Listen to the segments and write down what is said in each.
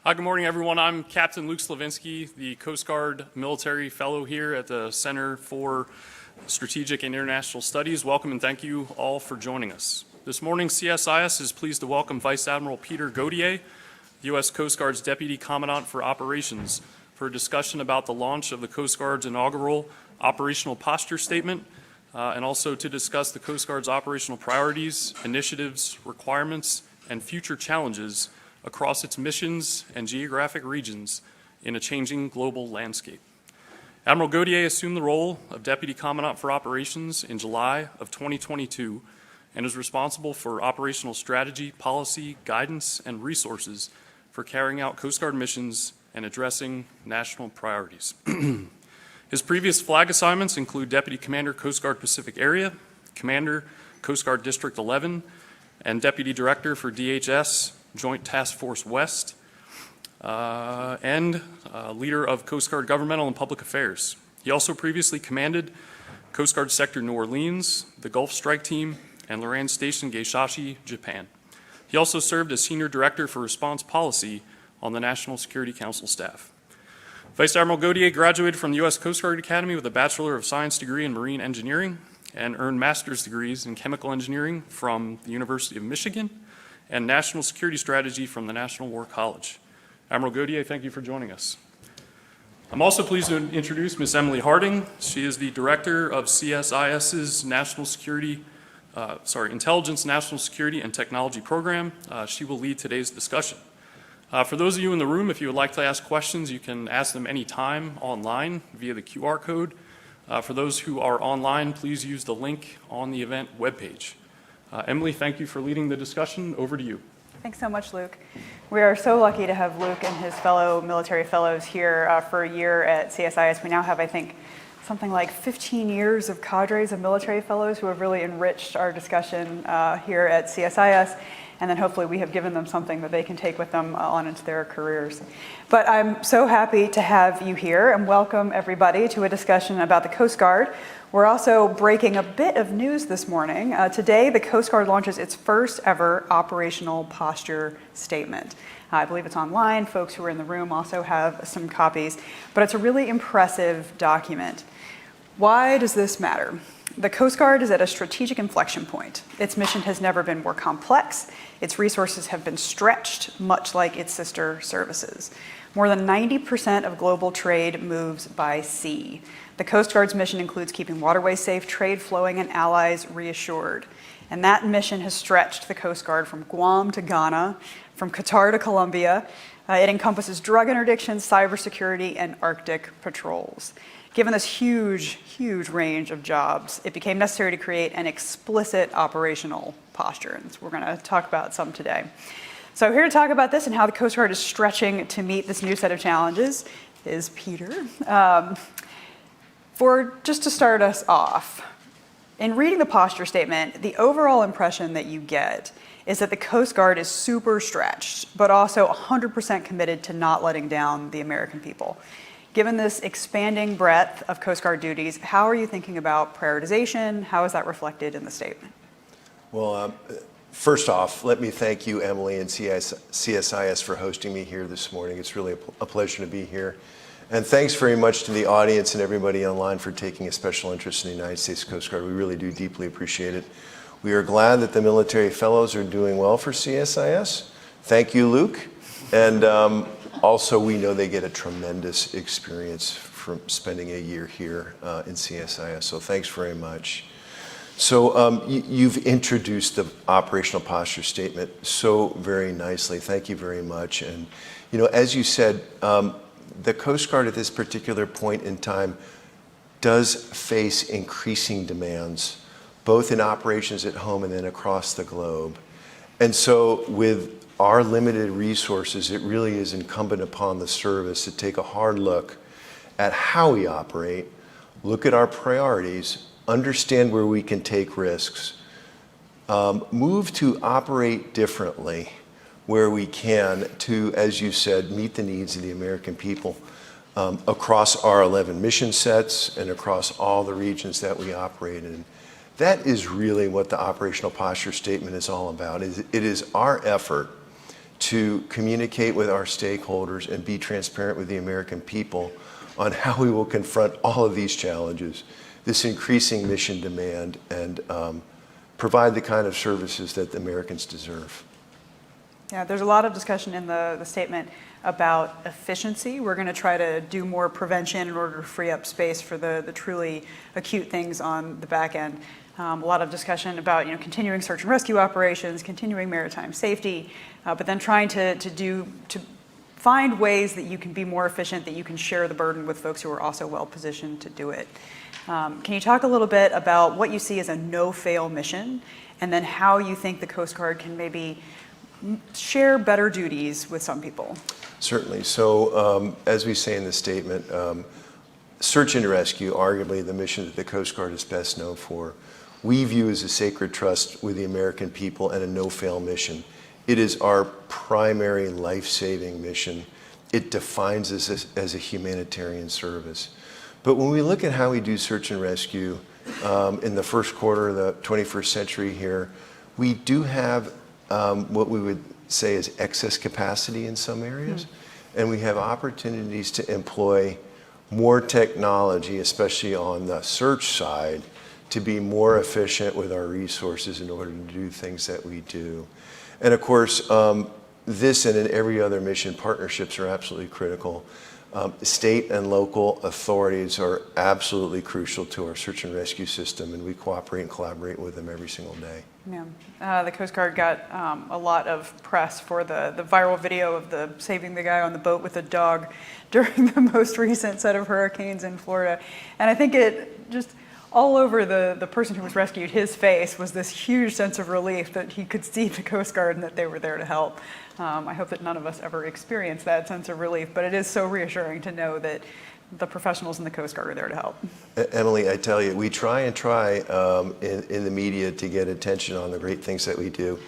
Hi, good morning, everyone. I'm Captain Luke Slivinski, the Coast Guard Military Fellow here at the Center for Strategic and International Studies. Welcome and thank you all for joining us. This morning, CSIS is pleased to welcome Vice Admiral Peter Gautier, the U.S. Coast Guard's Deputy Commandant for Operations, for a discussion about the launch of the Coast Guard's inaugural Operational Posture Statement, and also to discuss the Coast Guard's operational priorities, initiatives, requirements, and future challenges across its missions and geographic regions in a changing global landscape. Admiral Gautier assumed the role of Deputy Commandant for Operations in July of 2022 and is responsible for operational strategy, policy, guidance, and resources for carrying out Coast Guard missions and addressing national priorities. His previous flag assignments include Deputy Commander, Coast Guard Pacific Area, Commander, Coast Guard District 11, and Deputy Director for DHS, Joint Task Force West, and leader of Coast Guard Governmental and Public Affairs. He also previously commanded Coast Guard Sector New Orleans, the Gulf Strike Team, and Lorraine Station Geishashi, Japan. He also served as Senior Director for Response Policy on the National Security Council staff. Vice Admiral Gautier graduated from the U.S. Coast Guard Academy with a Bachelor of Science degree in Marine Engineering and earned master's degrees in Chemical Engineering from the University of Michigan and National Security Strategy from the National War College. Admiral Gautier, thank you for joining us. I'm also pleased to introduce Ms. Emily Harding. She is the Director of CSIS's Intelligence, National Security, and Technology Program. She will lead today's discussion. For those of you in the room, if you would like to ask questions, you can ask them anytime online via the QR code. For those who are online, please use the link on the event webpage. Emily, thank you for leading the discussion. Over to you. Thanks so much, Luke. We are so lucky to have Luke and his fellow military fellows here for a year at CSIS. We now have, I think, something like 15 years of cadres of military fellows who have really enriched our discussion here at CSIS. And then hopefully we have given them something that they can take with them on into their careers. But I'm so happy to have you here and welcome everybody to a discussion about the Coast Guard. We're also breaking a bit of news this morning. Today, the Coast Guard launches its first ever operational posture statement. I believe it's online. Folks who are in the room also have some copies, but it's a really impressive document. Why does this matter? The Coast Guard is at a strategic inflection point. Its mission has never been more complex. Its resources have been stretched, much like its sister services. More than 90% of global trade moves by sea. The Coast Guard's mission includes keeping waterways safe, trade flowing, and allies reassured. And that mission has stretched the Coast Guard from Guam to Ghana, from Qatar to Colombia. It encompasses drug interdictions, cybersecurity, and Arctic patrols. Given this huge range of jobs, it became necessary to create an explicit operational posture. And we're going to talk about some today. So here to talk about this and how the Coast Guard is stretching to meet this new set of challenges is Peter. Just to start us off, in reading the posture statement, the overall impression that you get is that the Coast Guard is super stretched, but also 100% committed to not letting down the American people. Given this expanding breadth of Coast Guard duties, how are you thinking about prioritization? How is that reflected in the statement? Well, first off, let me thank you, Emily, and CSIS for hosting me here this morning. It's really a pleasure to be here. And thanks very much to the audience and everybody online for taking a special interest in the United States Coast Guard. We really do deeply appreciate it. We are glad that the military fellows are doing well for CSIS. Thank you, Luke. And also, we know they get a tremendous experience from spending a year here in CSIS. So thanks very much. So you've introduced the operational posture statement so very nicely. Thank you very much. And as you said, the Coast Guard at this particular point in time does face increasing demands, both in operations at home and then across the globe. And so with our limited resources, it really is incumbent upon the service to take a hard look at how we operate, look at our priorities, understand where we can take risks, move to operate differently where we can to, as you said, meet the needs of the American people across our 11 mission sets and across all the regions that we operate in. That is really what the operational posture statement is all about. It is our effort to communicate with our stakeholders and be transparent with the American people on how we will confront all of these challenges, this increasing mission demand, and provide the kind of services that the Americans deserve. Yeah, there's a lot of discussion in the statement about efficiency. We're going to try to do more prevention in order to free up space for the truly acute things on the back end. A lot of discussion about continuing search and rescue operations, continuing maritime safety, but then trying to find ways that you can be more efficient, that you can share the burden with folks who are also well positioned to do it. Can you talk a little bit about what you see as a no-fail mission, and then how you think the Coast Guard can maybe share better duties with some people? Certainly. So as we say in the statement, search and rescue, arguably the mission that the Coast Guard is best known for, we view as a sacred trust with the American people and a no-fail mission. It is our primary life-saving mission. It defines us as a humanitarian service. But when we look at how we do search and rescue in the first quarter of the 21st century here, we do have what we would say is excess capacity in some areas, and we have opportunities to employ more technology, especially on the search side, to be more efficient with our resources in order to do things that we do. And of course, this and in every other mission, partnerships are absolutely critical. State and local authorities are absolutely crucial to our search and rescue system, and we cooperate and collaborate with them every single day. Yeah. The Coast Guard got a lot of press for the viral video of saving the guy on the boat with a dog during the most recent set of hurricanes in Florida. And I think it just all over the person who was rescued, his face was this huge sense of relief that he could see the Coast Guard and that they were there to help. I hope that none of us ever experience that sense of relief, but it is so reassuring to know that the professionals in the Coast Guard are there to help. Emily, I tell you, we try in the media to get attention on the great things that we do.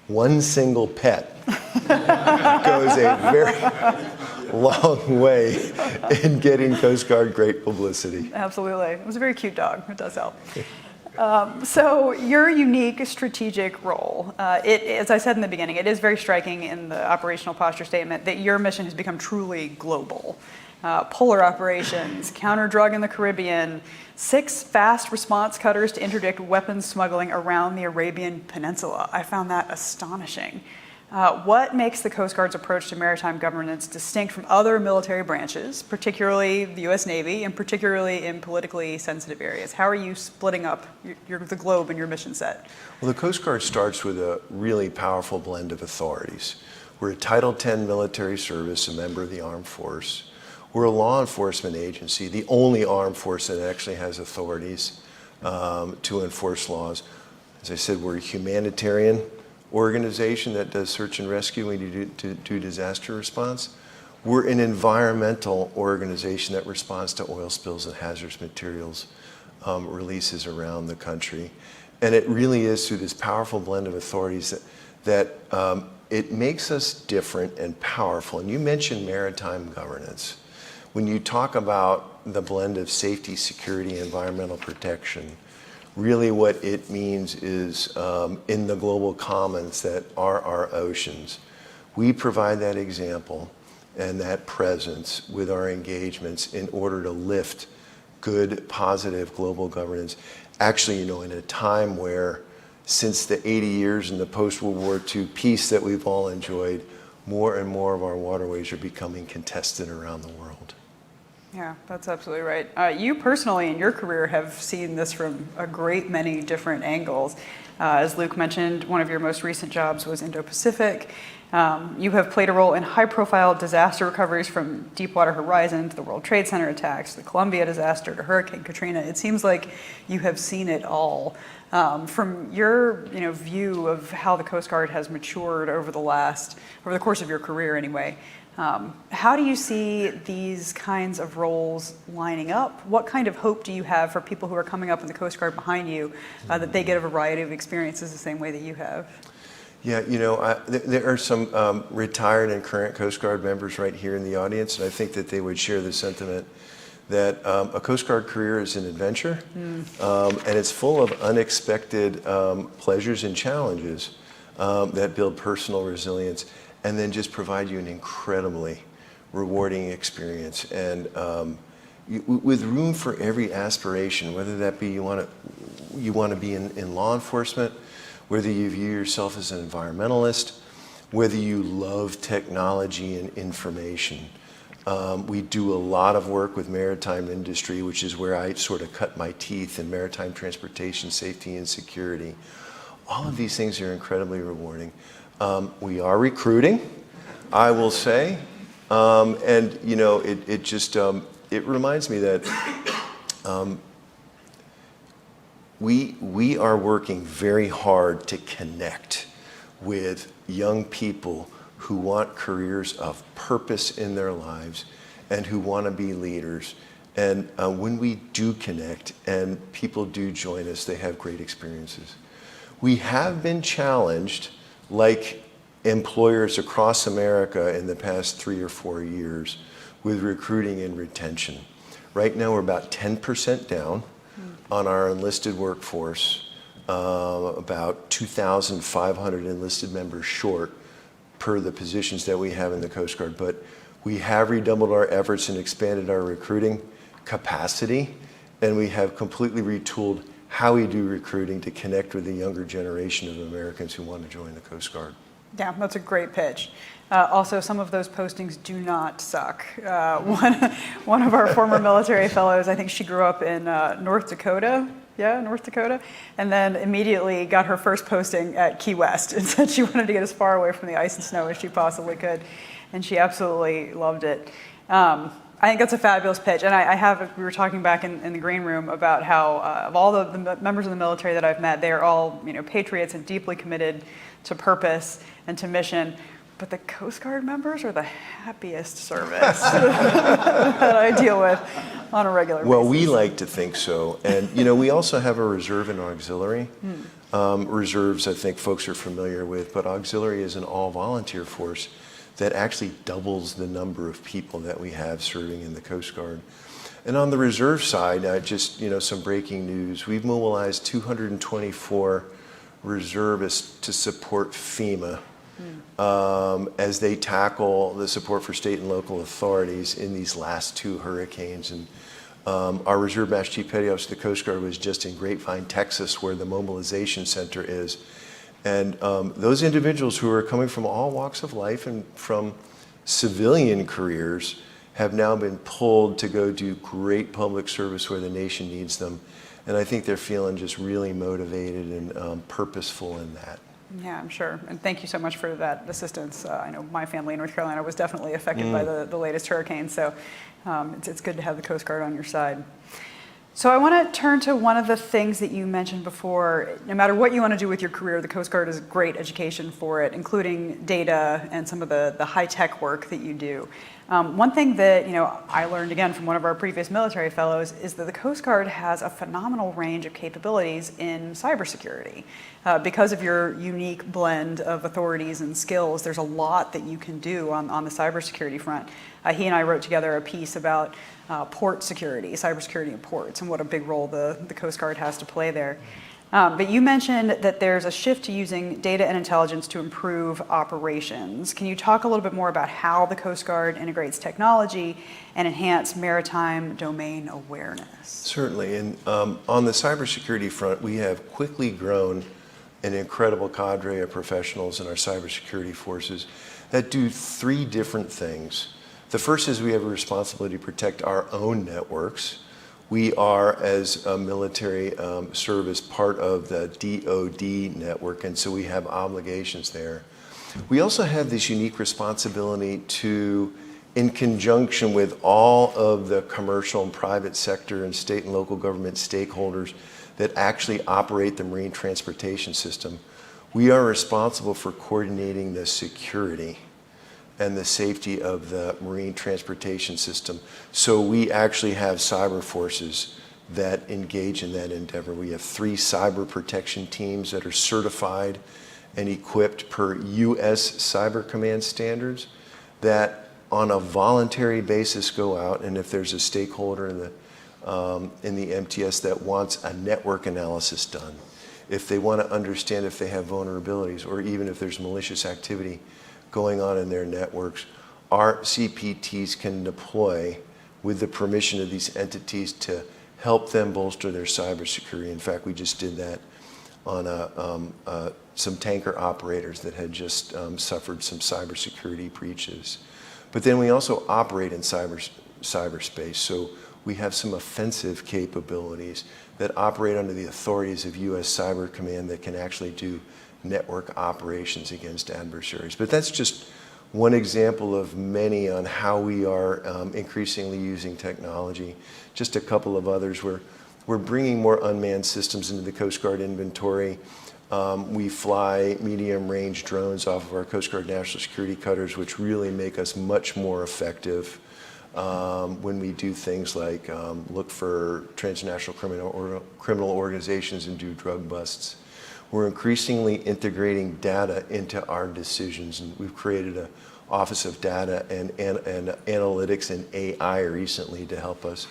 One single pet goes a very long way in getting Coast Guard great publicity. Absolutely. It was a very cute dog. It does help. So your unique strategic role, as I said in the beginning, it is very striking in the operational posture statement that your mission has become truly global. Polar operations, counter-drug in the Caribbean, 6 fast response cutters to interdict weapons smuggling around the Arabian Peninsula. I found that astonishing. What makes the Coast Guard's approach to maritime governance distinct from other military branches, particularly the U.S. Navy, and particularly in politically sensitive areas? How are you splitting up the globe in your mission set? Well, the Coast Guard starts with a really powerful blend of authorities. We're a Title X military service, a member of the armed force. We're a law enforcement agency, the only armed force that actually has authorities to enforce laws. As I said, we're a humanitarian organization that does search and rescue when you do disaster response. We're an environmental organization that responds to oil spills and hazardous materials releases around the country. And it really is through this powerful blend of authorities that it makes us different and powerful. And you mentioned maritime governance. When you talk about the blend of safety, security, environmental protection, really what it means is in the global commons that are our oceans, we provide that example and that presence with our engagements in order to lift good, positive global governance. Actually, in a time where since the 80 years in the post-World War II peace that we've all enjoyed, more and more of our waterways are becoming contested around the world. Yeah, that's absolutely right. You personally in your career have seen this from a great many different angles. As Luke mentioned, one of your most recent jobs was Indo-Pacific. You have played a role in high-profile disaster recoveries from Deepwater Horizon to the World Trade Center attacks, the Columbia disaster to Hurricane Katrina. It seems like you have seen it all. From your view of how the Coast Guard has matured over the course of your career anyway, how do you see these kinds of roles lining up? What kind of hope do you have for people who are coming up in the Coast Guard behind you that they get a variety of experiences the same way that you have? Yeah, there are some retired and current Coast Guard members right here in the audience, and I think that they would share the sentiment that a Coast Guard career is an adventure, and it's full of unexpected pleasures and challenges that build personal resilience. and then just provide you an incredibly rewarding experience. And with room for every aspiration, whether that be you want to be in law enforcement, whether you view yourself as an environmentalist, whether you love technology and information. We do a lot of work with maritime industry, which is where I sort of cut my teeth in maritime transportation, safety, and security. All of these things are incredibly rewarding. We are recruiting, I will say, and you know, it just it reminds me that we are working very hard to connect with young people who want careers of purpose in their lives and who want to be leaders. And when we do connect and people do join us, they have great experiences. We have been challenged, like employers across America in the past 3 or 4 years, with recruiting and retention. Right now we're about 10% down on our enlisted workforce, about 2,500 enlisted members short per the positions that we have in the Coast Guard. But we have redoubled our efforts and expanded our recruiting capacity, and we have completely retooled how we do recruiting to connect with the younger generation of Americans who want to join the Coast Guard. Yeah, that's a great pitch. Also, some of those postings do not suck. One of our former military fellows, I think she grew up in North Dakota. Yeah, North Dakota. And then immediately got her first posting at Key West and said she wanted to get as far away from the ice and snow as she possibly could. And she absolutely loved it. I think that's a fabulous pitch. And we were talking back in the green room about how of all the members of the military that I've met, they are all, you know, patriots and deeply committed to purpose and to mission. But the Coast Guard members are the happiest service that I deal with on a regular basis. Well, we like to think so. And, you know, we also have a reserve and auxiliary. Reserves, I think folks are familiar with, but auxiliary is an all-volunteer force that actually doubles the number of people that we have serving in the Coast Guard. And on the reserve side, just, you know, some breaking news. We've mobilized 224 reservists to support FEMA as they tackle the support for state and local authorities in these last 2 hurricanes. And our Reserve Master Chief Petty Officer of the Coast Guard was just in Grapevine, Texas, where the mobilization center is. And those individuals who are coming from all walks of life and from civilian careers have now been pulled to go do great public service where the nation needs them. And I think they're feeling just really motivated and purposeful in that. Yeah, I'm sure. And thank you so much for that assistance. I know my family in North Carolina was definitely affected by the latest hurricane, so it's good to have the Coast Guard on your side. So I want to turn to one of the things that you mentioned before. No matter what you want to do with your career, the Coast Guard is great education for it, including data and some of the high-tech work that you do. One thing that I learned again from one of our previous military fellows is that the Coast Guard has a phenomenal range of capabilities in cybersecurity. Because of your unique blend of authorities and skills, there's a lot that you can do on the cybersecurity front. He and I wrote together a piece about port security, cybersecurity in ports, and what a big role the Coast Guard has to play there. But you mentioned that there's a shift to using data and intelligence to improve operations. Can you talk a little bit more about how the Coast Guard integrates technology and enhance maritime domain awareness? Certainly. And on the cybersecurity front, we have quickly grown an incredible cadre of professionals in our cybersecurity forces that do 3 different things. The first is we have a responsibility to protect our own networks. We are, as a military service, part of the DoD network, and so we have obligations there. We also have this unique responsibility to, in conjunction with all of the commercial and private sector and state and local government stakeholders that actually operate the marine transportation system, we are responsible for coordinating the security and the safety of the marine transportation system. So we actually have cyber forces that engage in that endeavor. We have 3 cyber protection teams that are certified and equipped per U.S. Cyber Command standards that on a voluntary basis go out, and if there's a stakeholder in the MTS that wants a network analysis done, if they want to understand if they have vulnerabilities or even if there's malicious activity, going on in their networks, our CPTs can deploy with the permission of these entities to help them bolster their cybersecurity. In fact, we just did that on some tanker operators that had just suffered some cybersecurity breaches. But then we also operate in cyberspace, so we have some offensive capabilities that operate under the authorities of U.S. Cyber Command that can actually do network operations against adversaries. But that's just one example of many on how we are increasingly using technology. Just a couple of others. We're bringing more unmanned systems into the Coast Guard inventory. We fly medium-range drones off of our Coast Guard national security cutters, which really make us much more effective when we do things like look for transnational criminal organizations and do drug busts. We're increasingly integrating data into our decisions, and we've created an Office of Data and Analytics and AI recently to help us.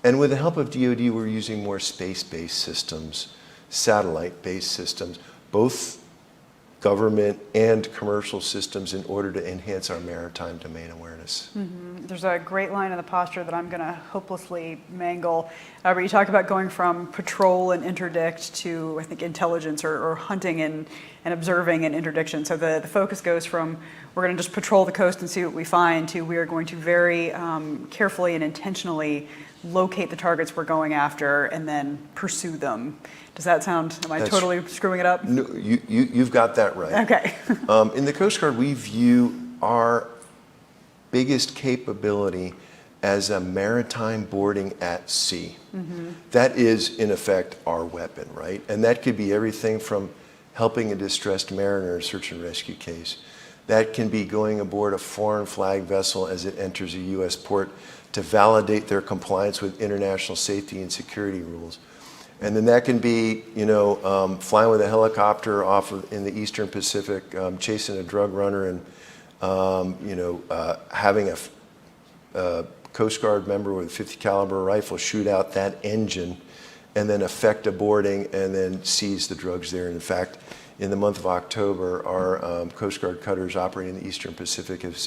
And with the help of DoD, we're using more space-based systems, satellite-based systems, both government and commercial systems in order to enhance our maritime domain awareness. There's a great line in the posture that I'm going to hopelessly mangle, where you talk about going from patrol and interdict to, I think, intelligence or hunting and observing and interdiction. So the focus goes from we're going to just patrol the coast and see what we find to we are going to very carefully and intentionally locate the targets we're going after and then pursue them. Does that sound, am I totally screwing it up? No, you've got that right. Okay. In the Coast Guard, we view our biggest capability as a maritime boarding at sea. That is, in effect, our weapon, right? And that could be everything from helping a distressed mariner in a search and rescue case. That can be going aboard a foreign flag vessel as it enters a U.S. port to validate their compliance with international safety and security rules. And then that can be, flying with a helicopter off in the Eastern Pacific, chasing a drug runner and, having a Coast Guard member with a 50 caliber rifle shoot out that engine and then effect a boarding and then seize the drugs there. And in fact, in the month of October, our Coast Guard cutters operating in the Eastern Pacific have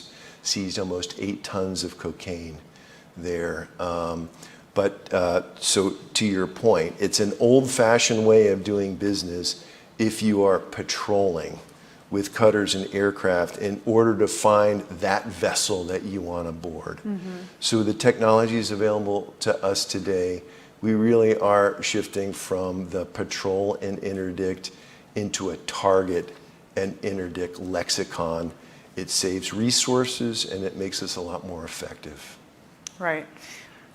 seized almost 8 tons of cocaine there. So to your point, it's an old-fashioned way of doing business if you are patrolling with cutters and aircraft in order to find that vessel that you want to board. So the technologies available to us today, we really are shifting from the patrol and interdict into a target and interdict lexicon. It saves resources and it makes us a lot more effective. Right.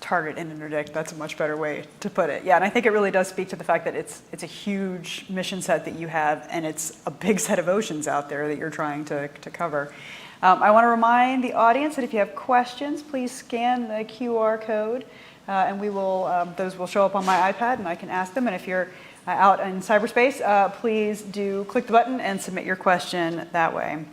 Target and interdict, that's a much better way to put it. Yeah, and I think it really does speak to the fact that it's a huge mission set that you have, and it's a big set of oceans out there that you're trying to cover. I want to remind the audience that if you have questions, please scan the QR code, and we will those will show up on my iPad, and I can ask them. And if you're out in cyberspace, please do click the button and submit your question that way.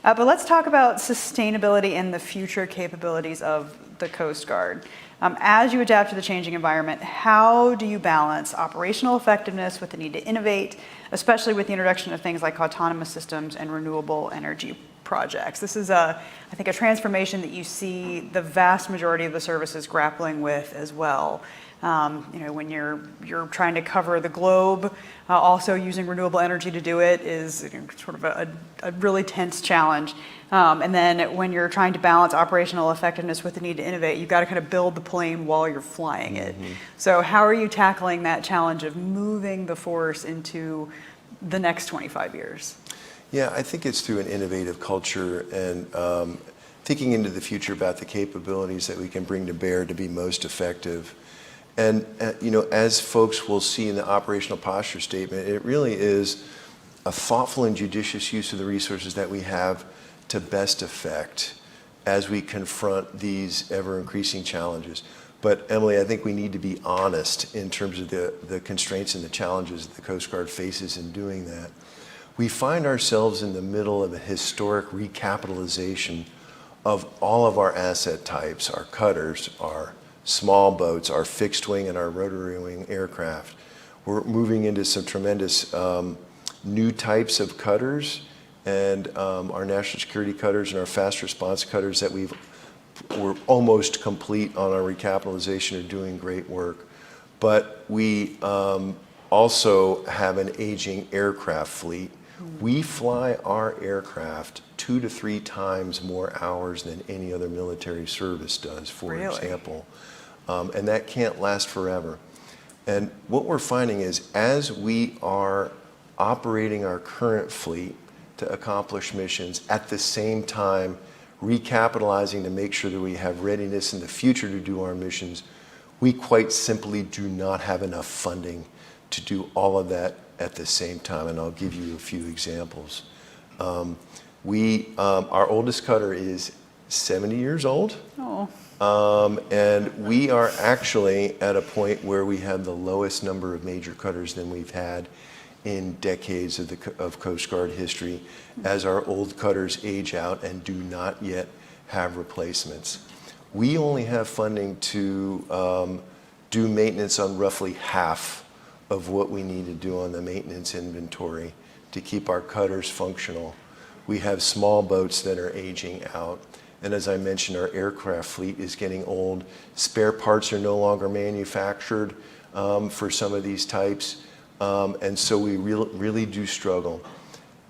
But let's talk about sustainability and the future capabilities of the Coast Guard. As you adapt to the changing environment, how do you balance operational effectiveness with the need to innovate, especially with the introduction of things like autonomous systems and renewable energy projects? This is, I think, a transformation that you see the vast majority of the services grappling with as well. When you're trying to cover the globe, also using renewable energy to do it is sort of a really tense challenge. And then when you're trying to balance operational effectiveness with the need to innovate, you've got to kind of build the plane while you're flying it. So how are you tackling that challenge of moving the force into the next 25 years? Yeah, I think it's through an innovative culture and thinking into the future about the capabilities that we can bring to bear to be most effective. And, as folks will see in the operational posture statement, it really is a thoughtful and judicious use of the resources that we have to best effect as we confront these ever-increasing challenges. But Emily, I think we need to be honest in terms of the constraints and the challenges that the Coast Guard faces in doing that. We find ourselves in the middle of a historic recapitalization of all of our asset types, our cutters, our small boats, our fixed wing and our rotary wing aircraft. We're moving into some tremendous new types of cutters and our national security cutters and our fast response cutters that we're almost complete on our recapitalization are doing great work. But we also have an aging aircraft fleet. We fly our aircraft 2 to 3 times more hours than any other military service does, for example. And that can't last forever. And what we're finding is as we are operating our current fleet to accomplish missions, at the same time recapitalizing to make sure that we have readiness in the future to do our missions, we quite simply do not have enough funding to do all of that at the same time, and I'll give you a few examples. Our oldest cutter is 70 years old. Oh. And we are actually at a point where we have the lowest number of major cutters than we've had in decades of Coast Guard history, as our old cutters age out and do not yet have replacements. We only have funding to do maintenance on roughly half of what we need to do on the maintenance inventory to keep our cutters functional. We have small boats that are aging out. And as I mentioned, our aircraft fleet is getting old. Spare parts are no longer manufactured for some of these types. And so we really do struggle.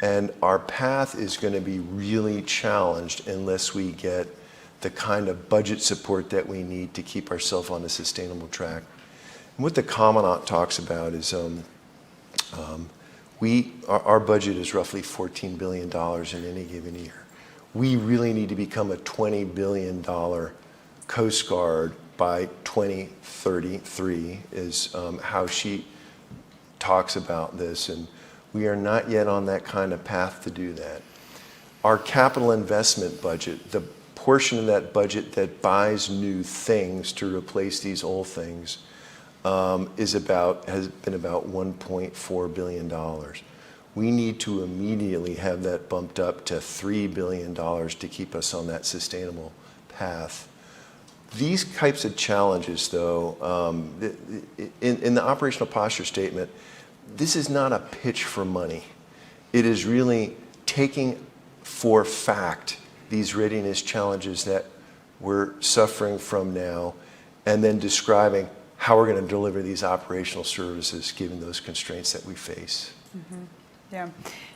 And our path is going to be really challenged unless we get the kind of budget support that we need to keep ourselves on a sustainable track. And what the Commandant talks about is our budget is roughly $14 billion in any given year. We really need to become a $20 billion Coast Guard by 2033 is how she talks about this, and we are not yet on that kind of path to do that. Our capital investment budget, the portion of that budget that buys new things to replace these old things, has been about $1.4 billion. We need to immediately have that bumped up to $3 billion to keep us on that sustainable path. These types of challenges, though, in the operational posture statement, this is not a pitch for money. It is really taking for fact these readiness challenges that we're suffering from now, and then describing how we're going to deliver these operational services given those constraints that we face. Mm-hmm. Yeah.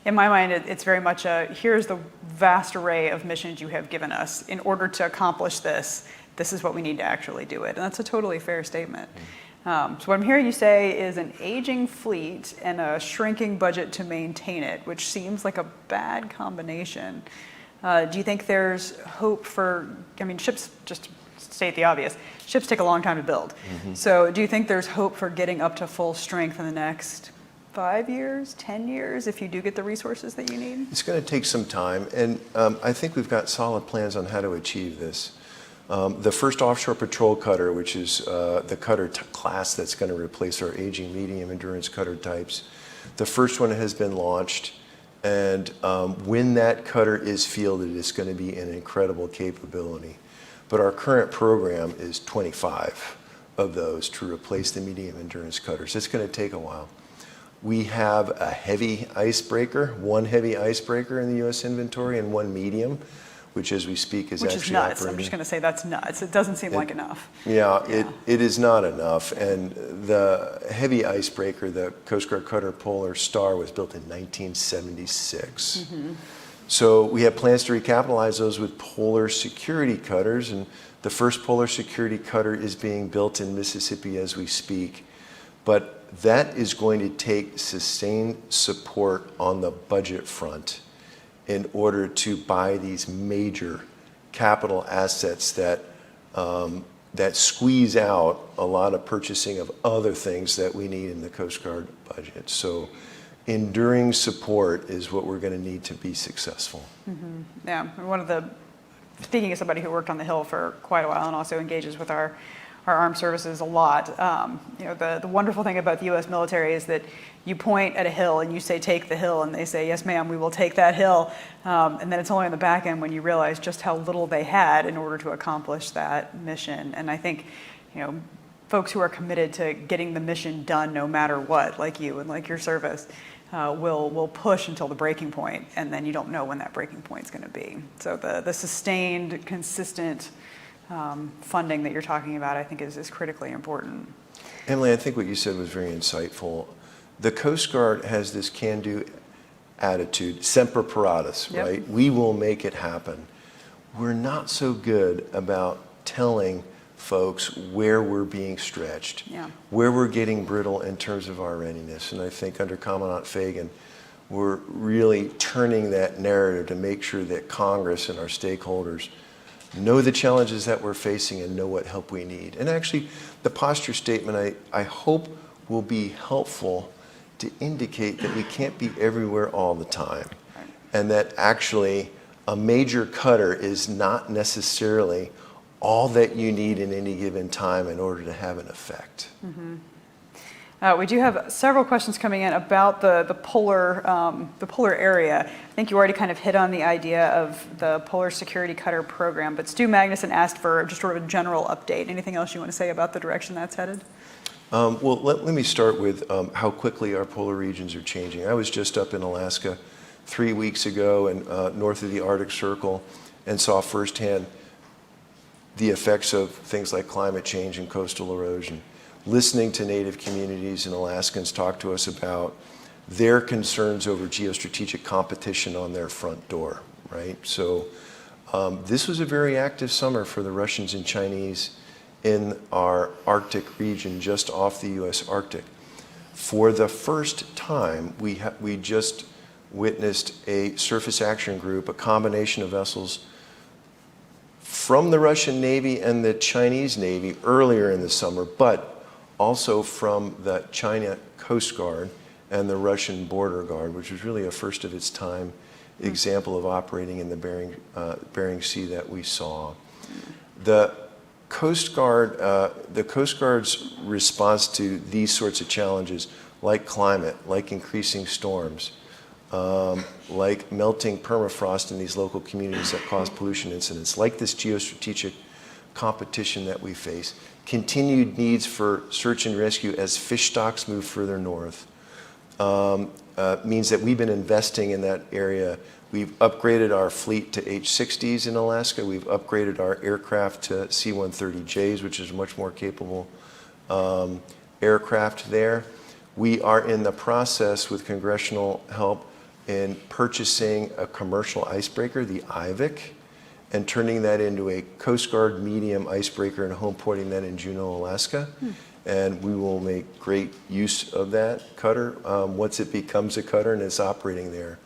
In my mind, it's very much here's the vast array of missions you have given us. In order to accomplish this, this is what we need to actually do it. And that's a totally fair statement. So what I'm hearing you say is an aging fleet and a shrinking budget to maintain it, which seems like a bad combination. Do you think there's hope for, ships, just to state the obvious, ships take a long time to build. Mm-hmm. So do you think there's hope for getting up to full strength in the next 5 years, 10 years, if you do get the resources that you need? It's going to take some time, and I think we've got solid plans on how to achieve this. The first offshore patrol cutter, which is the cutter class that's going to replace our aging medium endurance cutter types, the first one has been launched, and when that cutter is fielded, it's going to be an incredible capability. But our current program is 25 of those to replace the medium endurance cutters. It's going to take a while. We have a heavy icebreaker, one heavy icebreaker in the U.S. inventory and one medium, which as we speak is actually nuts. operating. I'm just going to say that's nuts. It doesn't seem like enough. Yeah, it is not enough. And the heavy icebreaker, the Coast Guard Cutter Polar Star, was built in 1976. Mm-hmm. So we have plans to recapitalize those with polar security cutters, and the first polar security cutter is being built in Mississippi as we speak. But that is going to take sustained support on the budget front in order to buy these major capital assets that squeeze out a lot of purchasing of other things that we need in the Coast Guard budget. So enduring support is what we're going to need to be successful. Mm-hmm. Yeah, speaking as somebody who worked on the Hill for quite a while and also engages with our armed services a lot. The wonderful thing about the U.S. military is that you point at a hill and you say, take the hill, and they say, yes, ma'am, we will take that hill. And then it's only on the back end when you realize just how little they had in order to accomplish that mission. And I think, folks who are committed to getting the mission done no matter what, like you and like your service, will push until the breaking point, and then you don't know when that breaking point is going to be. So the sustained, consistent funding that you're talking about, I think, is critically important. Emily, I think what you said was very insightful. The Coast Guard has this can-do attitude, semper paratus, Yep. right? We will make it happen. We're not so good about telling folks where we're being stretched, Yeah. where we're getting brittle in terms of our readiness. And I think under Commandant Fagan, we're really turning that narrative to make sure that Congress and our stakeholders know the challenges that we're facing and know what help we need. And actually, the posture statement, I hope, will be helpful to indicate that we can't be everywhere all the time. And that actually a major cutter is not necessarily all that you need in any given time in order to have an effect. We do have several questions coming in about the polar area. I think you already kind of hit on the idea of the Polar Security Cutter program, but Stu Magnuson asked for just sort of a general update. Anything else you want to say about the direction that's headed? Well, let me start with how quickly our polar regions are changing. I was just up in Alaska 3 weeks ago and north of the Arctic Circle and saw firsthand the effects of things like climate change and coastal erosion. Listening to Native communities and Alaskans talk to us about their concerns over geostrategic competition on their front door, right? So this was a very active summer for the Russians and Chinese in our Arctic region, just off the U.S. Arctic. For the first time, we just witnessed a surface action group, a combination of vessels from the Russian Navy and the Chinese Navy earlier in the summer, but also from the China Coast Guard and the Russian Border Guard, which was really a first of its time example of operating in the Bering Sea that we saw. The Coast Guard's response to these sorts of challenges, like climate, like increasing storms, like melting permafrost in these local communities that cause pollution incidents, like this geostrategic competition that we face, continued needs for search and rescue as fish stocks move further north, means that we've been investing in that area. We've upgraded our fleet to H-60s in Alaska. We've upgraded our aircraft to C-130Js, which is much more capable aircraft there. We are in the process, with congressional help, in purchasing a commercial icebreaker, the IVIC, and turning that into a Coast Guard medium icebreaker and home porting that in Juneau, Alaska. And we will make great use of that cutter once it becomes a cutter and it's operating there.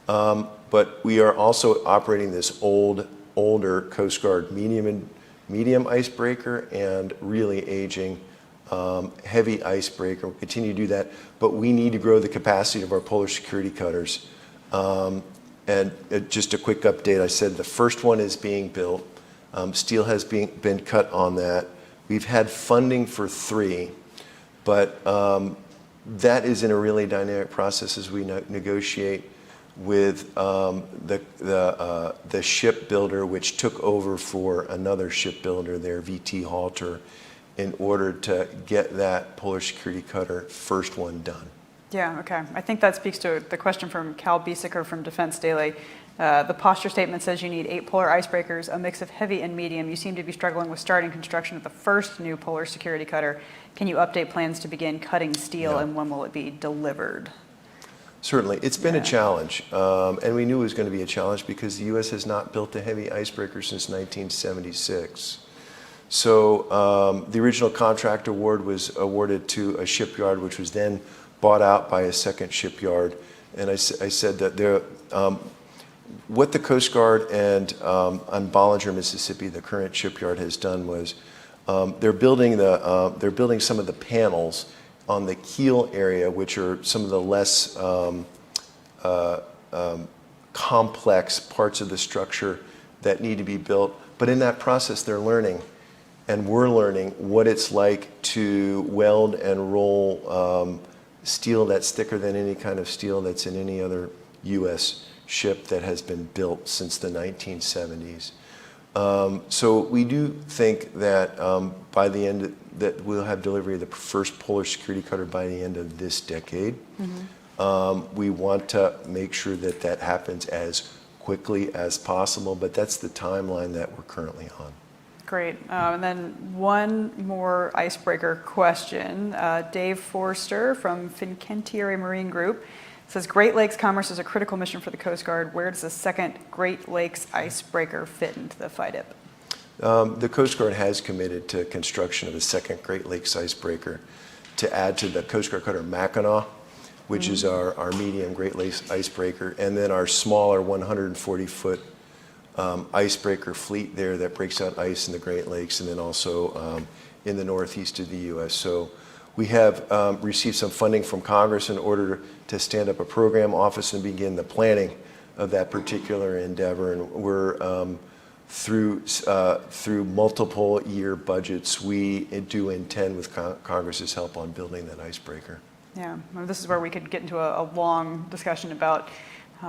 But we are also operating this older Coast Guard medium icebreaker and really aging heavy icebreaker. We'll continue to do that, but we need to grow the capacity of our polar security cutters. And just a quick update, I said the first one is being built. Steel has been cut on that. We've had funding for 3, but that is in a really dynamic process as we negotiate with the shipbuilder, which took over for another shipbuilder there, VT Halter, in order to get that polar security cutter first one done. Yeah, okay. I think that speaks to the question from Cal Biesecker from Defense Daily. The posture statement says you need 8 polar icebreakers, a mix of heavy and medium. You seem to be struggling with starting construction of the first new polar security cutter. Can you update plans to begin cutting steel, and when will it be delivered? Certainly. It's been a challenge, and we knew it was going to be a challenge because the U.S. has not built a heavy icebreaker since 1976. So the original contract award was awarded to a shipyard, which was then bought out by a second shipyard. And I said that what the Coast Guard and on Bollinger, Mississippi, the current shipyard, has done was they're building some of the panels on the keel area, which are some of the less complex parts of the structure that need to be built. But in that process, they're learning, and we're learning what it's like to weld and roll steel that's thicker than any kind of steel that's in any other U.S. ship that has been built since the 1970s. So we do think that by the end that we'll have delivery of the first polar security cutter by the end of this decade. We want to make sure that that happens as quickly as possible, but that's the timeline that we're currently on. Great. And then one more icebreaker question. Dave Forster from Fincantieri Marine Group says, Great Lakes Commerce is a critical mission for the Coast Guard. Where does the second Great Lakes icebreaker fit into the FIDIP? The Coast Guard has committed to construction of a second Great Lakes icebreaker to add to the Coast Guard cutter Mackinac, which is our medium Great Lakes icebreaker, and then our smaller 140-foot icebreaker fleet there that breaks out ice in the Great Lakes, and then also in the northeast of the U.S. So we have received some funding from Congress in order to stand up a program office and begin the planning of that particular endeavor. And we're through multiple year budgets, we do intend with Congress's help on building that icebreaker. Yeah, well, this is where we could get into a long discussion about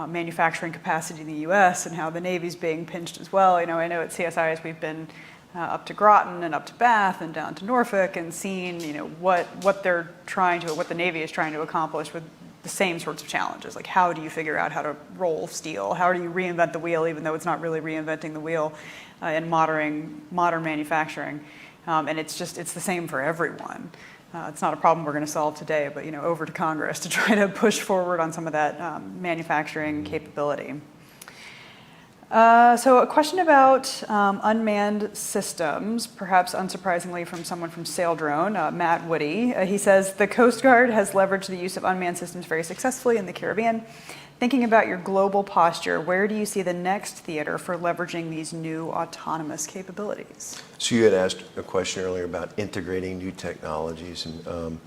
manufacturing capacity in the U.S. and how the Navy's being pinched as well. I know at CSIS we've been up to Groton and up to Bath and down to Norfolk and seen what the Navy is trying to accomplish with the same sorts of challenges. Like, how do you figure out how to roll steel? How do you reinvent the wheel, even though it's not really reinventing the wheel in modern manufacturing? And it's the same for everyone. It's not a problem we're going to solve today, but over to Congress to try to push forward on some of that manufacturing capability. So a question about unmanned systems, perhaps unsurprisingly from someone from Saildrone, Matt Woody. He says, the Coast Guard has leveraged the use of unmanned systems very successfully in the Caribbean. Thinking about your global posture, where do you see the next theater for leveraging these new autonomous capabilities? So you had asked a question earlier about integrating new technologies, and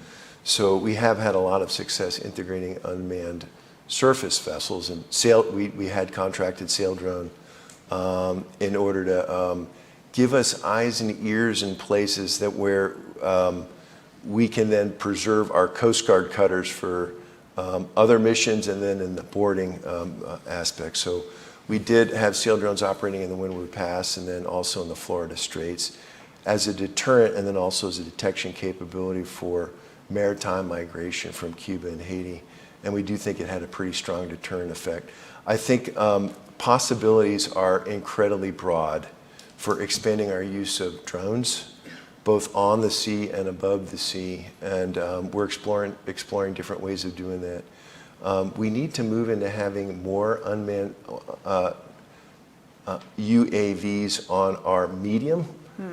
so we have had a lot of success integrating unmanned surface vessels, and we had contracted Saildrone in order to give us eyes and ears in places that where we can then preserve our Coast Guard cutters for other missions, and then in the boarding aspect. So we did have Saildrones operating in the Windward Pass and then also in the Florida Straits as a deterrent, and then also as a detection capability for maritime migration from Cuba and Haiti. And we do think it had a pretty strong deterrent effect. I think possibilities are incredibly broad for expanding our use of drones, both on the sea and above the sea, and we're exploring different ways of doing that. We need to move into having more unmanned UAVs on our medium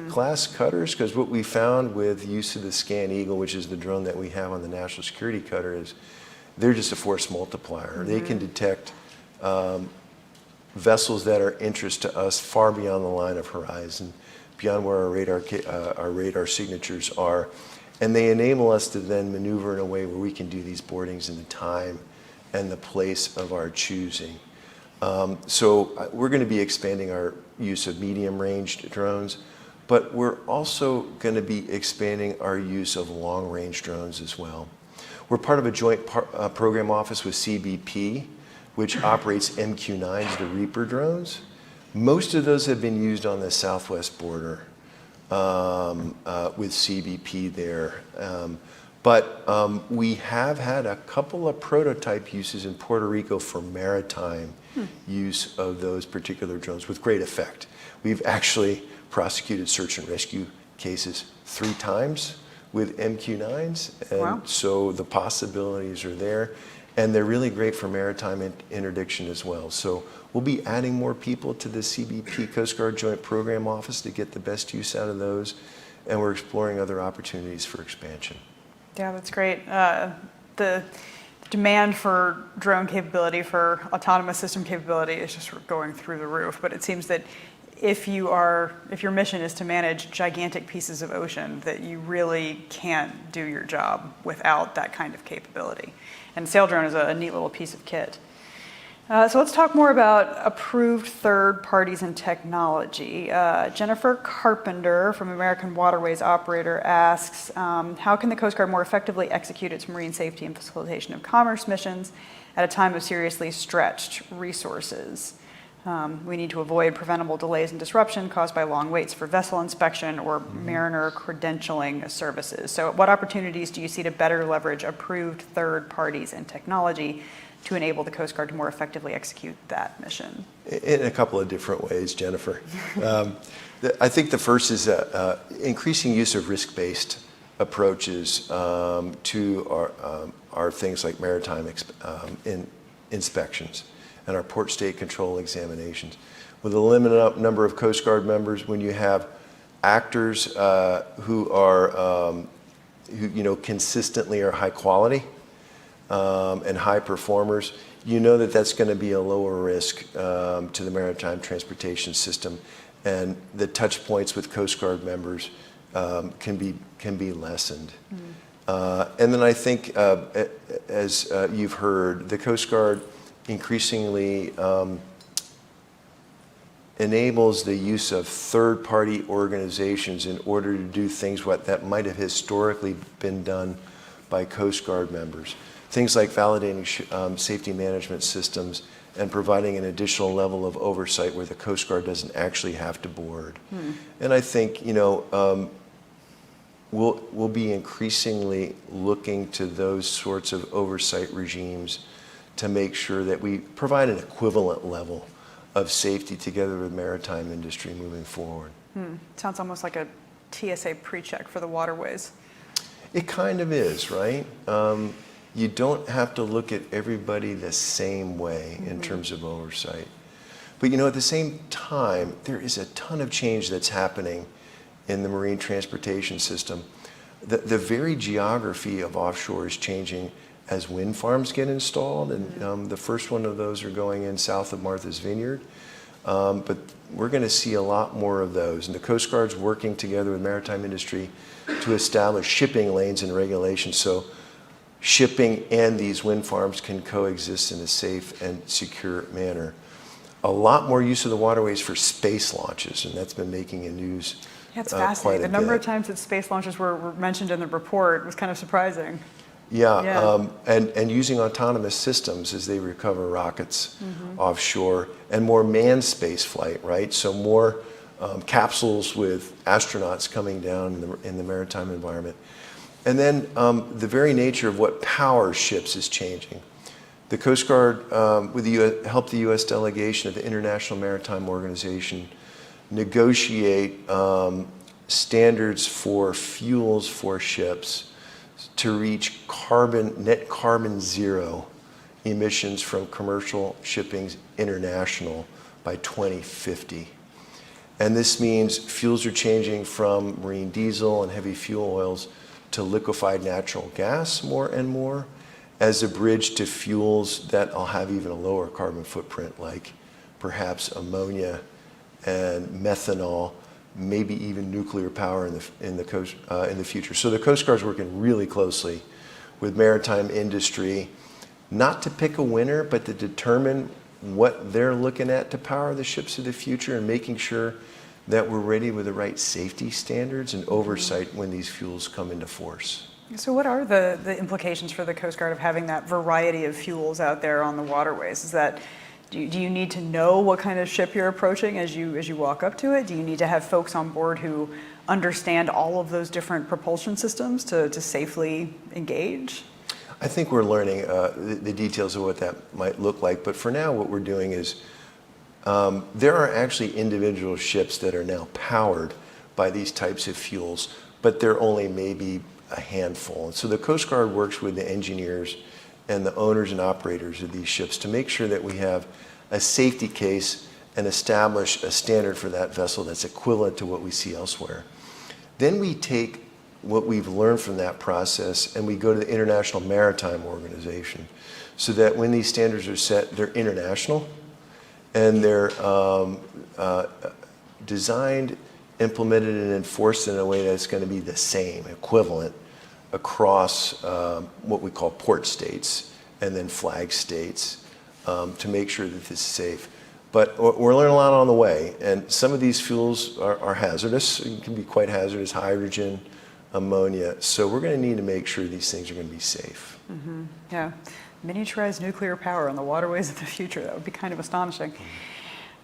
class cutters, because what we found with use of the Scan Eagle, which is the drone that we have on the National Security Cutter, is they're just a force multiplier. They can detect vessels that are of interest to us far beyond the line of horizon, beyond where our radar signatures are, and they enable us to then maneuver in a way where we can do these boardings in the time and the place of our choosing. So we're going to be expanding our use of medium-range drones, but we're also going to be expanding our use of long-range drones as well. We're part of a joint program office with CBP, which operates MQ-9s, the Reaper drones. Most of those have been used on the southwest border with CBP there. But we have had a couple of prototype uses in Puerto Rico for maritime use of those particular drones with great effect. We've actually prosecuted search and rescue cases 3 times with MQ-9s, and wow. So the possibilities are there, and they're really great for maritime interdiction as well. So we'll be adding more people to the CBP Coast Guard Joint Program Office to get the best use out of those, and we're exploring other opportunities for expansion. Yeah, that's great. The demand for drone capability, for autonomous system capability is just going through the roof, but it seems that if your mission is to manage gigantic pieces of ocean, that you really can't do your job without that kind of capability. And Saildrone is a neat little piece of kit. So let's talk more about approved third parties and technology. Jennifer Carpenter from American Waterways Operator asks, how can the Coast Guard more effectively execute its marine safety and facilitation of commerce missions at a time of seriously stretched resources? We need to avoid preventable delays and disruption caused by long waits for vessel inspection or mariner credentialing services. So what opportunities do you see to better leverage approved third parties and technology to enable the Coast Guard to more effectively execute that mission? In a couple of different ways, Jennifer. I think the first is increasing use of risk-based approaches to our things like maritime inspections and our port state control examinations. With a limited number of Coast Guard members, when you have actors who consistently are high quality and high performers, you know that that's going to be a lower risk to the maritime transportation system, and the touch points with Coast Guard members can be lessened. And then I think, as you've heard, the Coast Guard increasingly enables the use of third-party organizations in order to do things that might have historically been done by Coast Guard members. Things like validating safety management systems and providing an additional level of oversight where the Coast Guard doesn't actually have to board. And I think, we'll be increasingly looking to those sorts of oversight regimes to make sure that we provide an equivalent level of safety together with maritime industry moving forward. Sounds almost like a TSA pre-check for the waterways. It kind of is, right? You don't have to look at everybody the same way in terms of oversight. But at the same time, there is a ton of change that's happening in the marine transportation system. The very geography of offshore is changing as wind farms get installed, and the first one of those are going in south of Martha's Vineyard. But we're going to see a lot more of those, and the Coast Guard's working together with maritime industry to establish shipping lanes and regulations so shipping and these wind farms can coexist in a safe and secure manner. A lot more use of the waterways for space launches, and that's been making the news. Yeah, it's fascinating. The number of times that space launches were mentioned in the report was kind of surprising. Yeah. And using autonomous systems as they recover rockets offshore, and more manned space flight, right? So more capsules with astronauts coming down in the maritime environment. And then the very nature of what powers ships is changing. The Coast Guard, with the help of the U.S. delegation of the International Maritime Organization, negotiate standards for fuels for ships to reach net carbon zero emissions from commercial shipping international by 2050. And this means fuels are changing from marine diesel and heavy fuel oils to liquefied natural gas more and more as a bridge to fuels that will have even a lower carbon footprint, like perhaps ammonia and methanol, maybe even nuclear power in the future. So the Coast Guard's working really closely with maritime industry, not to pick a winner, but to determine what they're looking at to power the ships of the future, and making sure that we're ready with the right safety standards and oversight when these fuels come into force. So what are the implications for the Coast Guard of having that variety of fuels out there on the waterways? Is that, do you need to know what kind of ship you're approaching as you walk up to it? Do you need to have folks on board who understand all of those different propulsion systems to safely engage? I think we're learning the details of what that might look like, but for now what we're doing is there are actually individual ships that are now powered by these types of fuels, but they're only maybe a handful. And so the Coast Guard works with the engineers and the owners and operators of these ships to make sure that we have a safety case and establish a standard for that vessel that's equivalent to what we see elsewhere. Then we take what we've learned from that process and we go to the International Maritime Organization, so that when these standards are set, they're international and they're designed, implemented, and enforced in a way that's going to be the same, equivalent, across what we call port states and then flag states, to make sure that this is safe. But we're learning a lot on the way, and some of these fuels are hazardous. It can be quite hazardous, hydrogen, ammonia. So we're going to need to make sure these things are going to be safe. Yeah, miniaturized nuclear power on the waterways of the future. That would be kind of astonishing.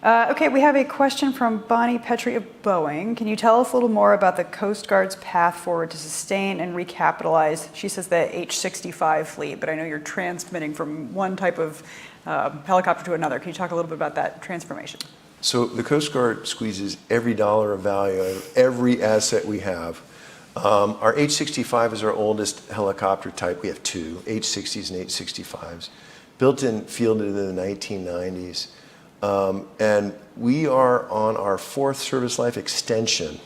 Okay, we have a question from Bonnie Petrie of Boeing. Can you tell us a little more about the Coast Guard's path forward to sustain and recapitalize, she says, the H-65 fleet, but I know you're transmitting from one type of helicopter to another. Can you talk a little bit about that transformation? So the Coast Guard squeezes every dollar of value out of every asset we have. Our H-65 is our oldest helicopter type. We have two, H-60s and H-65s, built and fielded in the 1990s. And we are on our fourth service life extension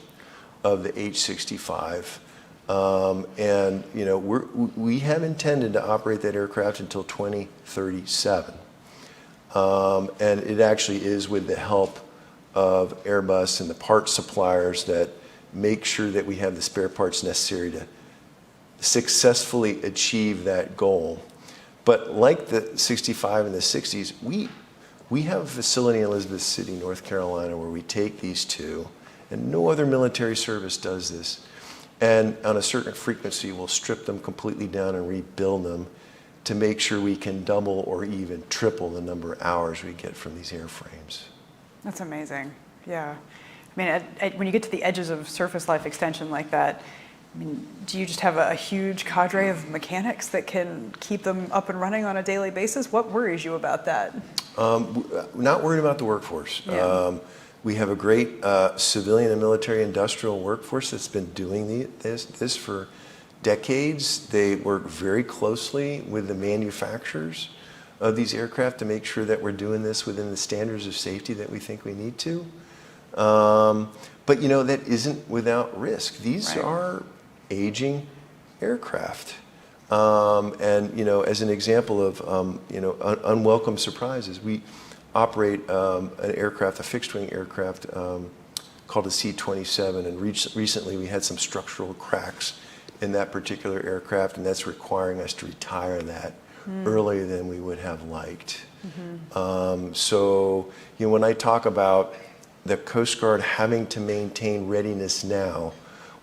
of the H-65. And you know, we have intended to operate that aircraft until 2037. And it actually is with the help of Airbus and the part suppliers that make sure that we have the spare parts necessary to successfully achieve that goal. But like the 65 and the 60s, we have a facility in Elizabeth City, North Carolina, where we take these two, and no other military service does this. And on a certain frequency, we'll strip them completely down and rebuild them to make sure we can double or even triple the number of hours we get from these airframes. That's amazing. Yeah. I mean, when you get to the edges of surface life extension like that, I mean, do you just have a huge cadre of mechanics that can keep them up and running on a daily basis? What worries you about that? Not worried about the workforce. Yeah. We have a great civilian and military industrial workforce that's been doing this for decades. They work very closely with the manufacturers of these aircraft to make sure that we're doing this within the standards of safety that we think we need to. But you know, that isn't without risk. These Right. are aging aircraft. And you know, as an example of you know, unwelcome surprises, we operate an aircraft, a fixed-wing aircraft called a C-27, and recently we had some structural cracks in that particular aircraft, and that's requiring us to retire that earlier than we would have liked. So you know, when I talk about the Coast Guard having to maintain readiness now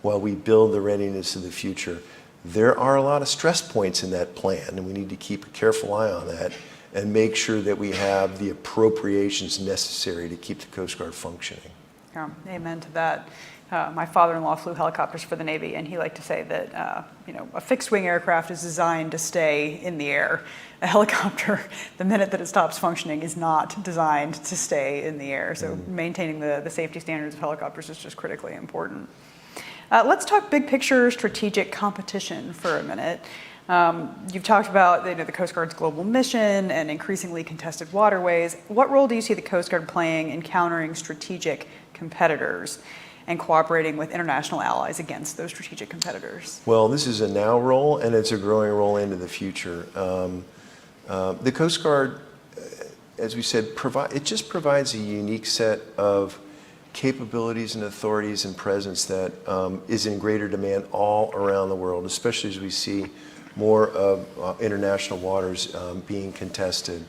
while we build the readiness of the future, there are a lot of stress points in that plan, and we need to keep a careful eye on that and make sure that we have the appropriations necessary to keep the Coast Guard functioning. Amen to that. My father-in-law flew helicopters for the Navy, and he liked to say that you know, a fixed-wing aircraft is designed to stay in the air. A helicopter, the minute that it stops functioning, is not designed to stay in the air. So maintaining the safety standards of helicopters is just critically important. Let's talk big picture strategic competition for a minute. You've talked about the Coast Guard's global mission and increasingly contested waterways. What role do you see the Coast Guard playing in countering strategic competitors and cooperating with international allies against those strategic competitors? Well, this is a now role, and it's a growing role into the future. The Coast Guard, as we said, it just provides a unique set of capabilities and authorities and presence that is in greater demand all around the world, especially as we see more of international waters being contested.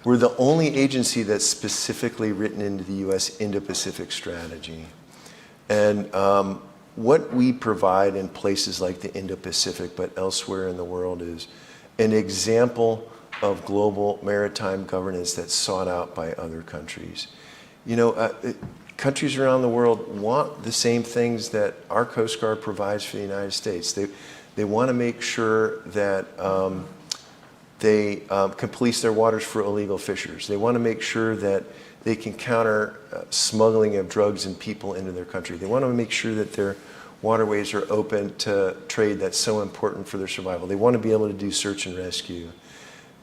We're the only agency that's specifically written into the U.S. Indo-Pacific strategy. And what we provide in places like the Indo-Pacific, but elsewhere in the world, is an example of global maritime governance that's sought out by other countries. You know, countries around the world want the same things that our Coast Guard provides for the United States. They want to make sure that they can police their waters for illegal fishers. They want to make sure that they can counter smuggling of drugs and people into their country. They want to make sure that their waterways are open to trade that's so important for their survival. They want to be able to do search and rescue.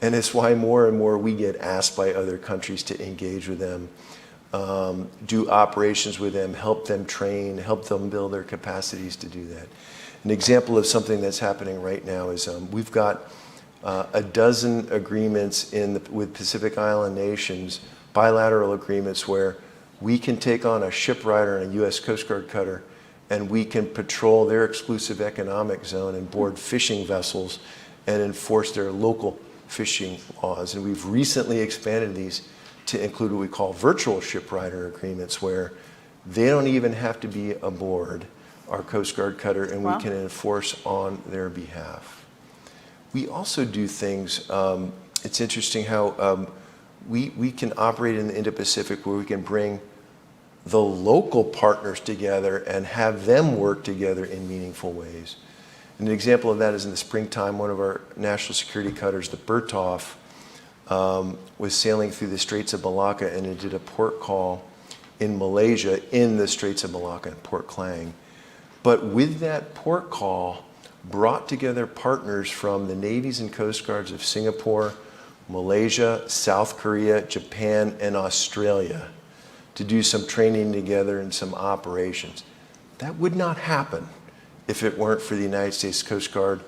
And it's why more and more we get asked by other countries to engage with them, do operations with them, help them train, help them build their capacities to do that. An example of something that's happening right now is we've got a dozen agreements with Pacific Island nations, bilateral agreements where we can take on a shipwrighter and a U.S. Coast Guard cutter, and we can patrol their exclusive economic zone and board fishing vessels and enforce their local fishing laws. And we've recently expanded these to include what we call virtual shipwrighter agreements, where they don't even have to be aboard our Coast Guard cutter, and Wow. we can enforce on their behalf. We also do things, it's interesting how we can operate in the Indo-Pacific where we can bring the local partners together and have them work together in meaningful ways. And an example of that is in the springtime, one of our national security cutters, the Bertolf, was sailing through the Straits of Malacca, and it did a port call in Malaysia in the Straits of Malacca, Port Klang. But with that port call, brought together partners from the navies and coast guards of Singapore, Malaysia, South Korea, Japan, and Australia to do some training together and some operations. That would not happen if it weren't for the United States Coast Guard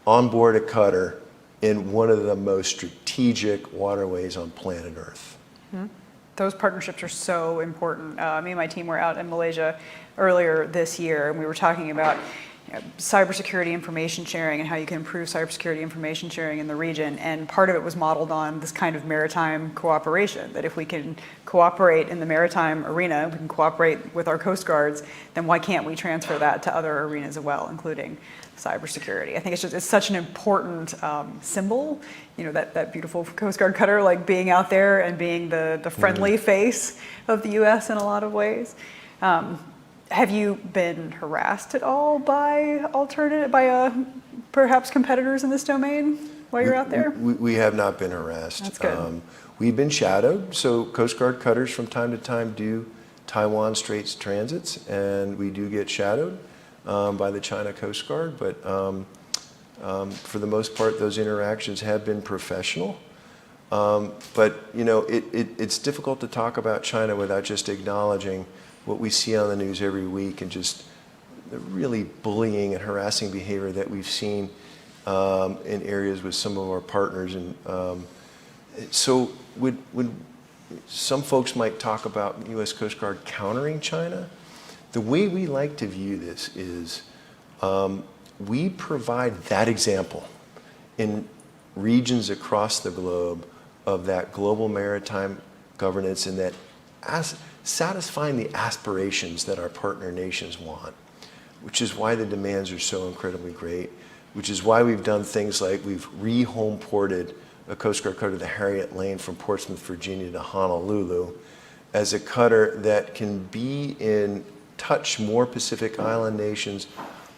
on board a cutter in one of the most strategic waterways on planet Earth. Mm-hmm. Those partnerships are so important. Me and my team were out in Malaysia earlier this year, and we were talking about cybersecurity information sharing and how you can improve cybersecurity information sharing in the region. And part of it was modeled on this kind of maritime cooperation, that if we can cooperate in the maritime arena, we can cooperate with our coast guards, then why can't we transfer that to other arenas as well, including cybersecurity? I think it's such an important symbol, that beautiful Coast Guard cutter, like being out there and being the friendly face of the U.S. in a lot of ways. Have you been harassed at all by perhaps competitors in this domain while you're out there? We have not been harassed. That's good. We've been shadowed, so Coast Guard cutters from time to time do Taiwan Straits transits, and we do get shadowed by the China Coast Guard, but for the most part, those interactions have been professional. But it's difficult to talk about China without just acknowledging what we see on the news every week and just the really bullying and harassing behavior that we've seen in areas with some of our partners. And so when some folks might talk about U.S. Coast Guard countering China, the way we like to view this is we provide that example in regions across the globe of that global maritime governance and that satisfying the aspirations that our partner nations want, which is why the demands are so incredibly great, which is why we've done things like we've re-home ported a Coast Guard cutter, the Harriet Lane, from Portsmouth, Virginia to Honolulu as a cutter that can be in touch more Pacific Island nations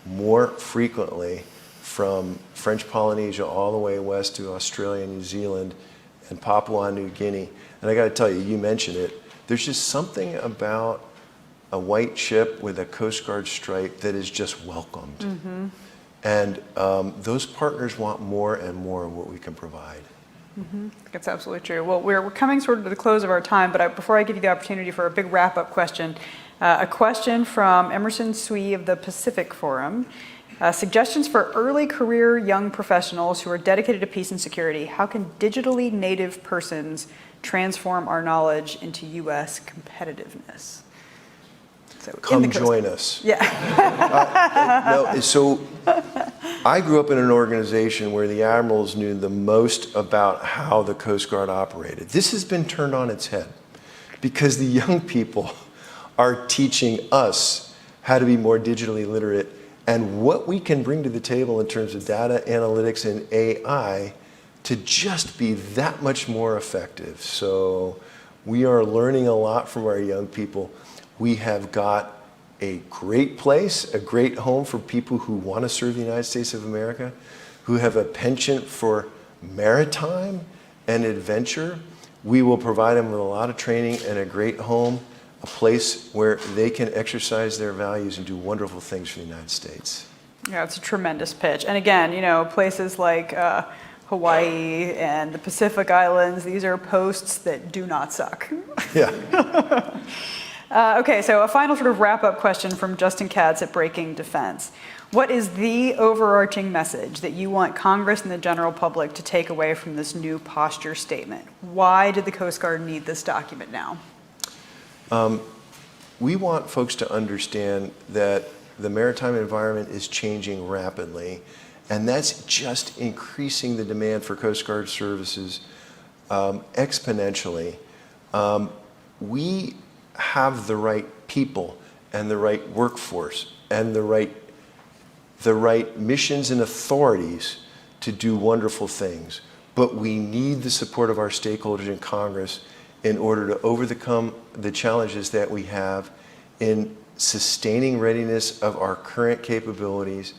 more frequently, from French Polynesia all the way west to Australia, New Zealand, and Papua New Guinea. And I got to tell you, you mentioned it, there's just something about a white ship with a Coast Guard stripe that is just welcomed. Mm-hmm. And those partners want more and more of what we can provide. Mm-hmm. That's absolutely true. Well, we're coming sort of to the close of our time, but before I give you the opportunity for a big wrap-up question, a question from Emerson Sui of the Pacific Forum. Suggestions for early career young professionals who are dedicated to peace and security. How can digitally native persons transform our knowledge into U.S. competitiveness? So, come join us. Yeah. So I grew up in an organization where the admirals knew the most about how the Coast Guard operated. This has been turned on its head because the young people are teaching us how to be more digitally literate and what we can bring to the table in terms of data analytics and AI to just be that much more effective. So we are learning a lot from our young people. We have got a great place, a great home for people who want to serve the United States of America, who have a penchant for maritime and adventure. We will provide them with a lot of training and a great home, a place where they can exercise their values and do wonderful things for the United States. Yeah, it's a tremendous pitch. And again, places like Hawaii and the Pacific Islands, these are posts that do not suck. Yeah. Okay, so a final sort of wrap-up question from Justin Katz at Breaking Defense. What is the overarching message that you want Congress and the general public to take away from this new posture statement? Why did the Coast Guard need this document now? We want folks to understand that the maritime environment is changing rapidly, and that's just increasing the demand for Coast Guard services exponentially. We have the right people and the right workforce and the right missions and authorities to do wonderful things. but we need the support of our stakeholders in Congress in order to overcome the challenges that we have in sustaining readiness of our current capabilities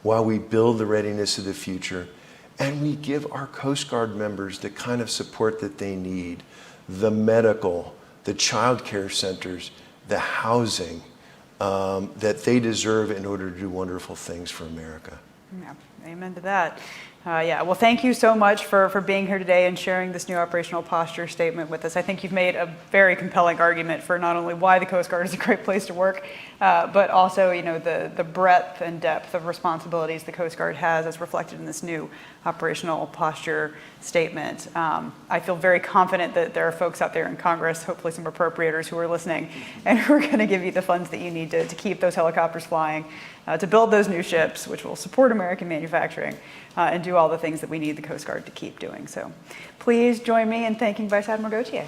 while we build the readiness of the future. And we give our Coast Guard members the kind of support that they need, the medical, the child care centers, the housing that they deserve in order to do wonderful things for America. Yeah, amen to that. Well, thank you so much for being here today and sharing this new operational posture statement with us. I think you've made a very compelling argument for not only why the Coast Guard is a great place to work, but also, the breadth and depth of responsibilities the Coast Guard has as reflected in this new operational posture statement. I feel very confident that there are folks out there in Congress, hopefully some appropriators who are listening, and who are going to give you the funds that you need to keep those helicopters flying, to build those new ships, which will support American manufacturing, and do all the things that we need the Coast Guard to keep doing. So please join me in thanking Vice Admiral Gautier.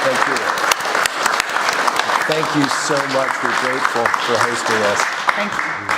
Thank you. Thank you so much. We're grateful for hosting us. Thank you.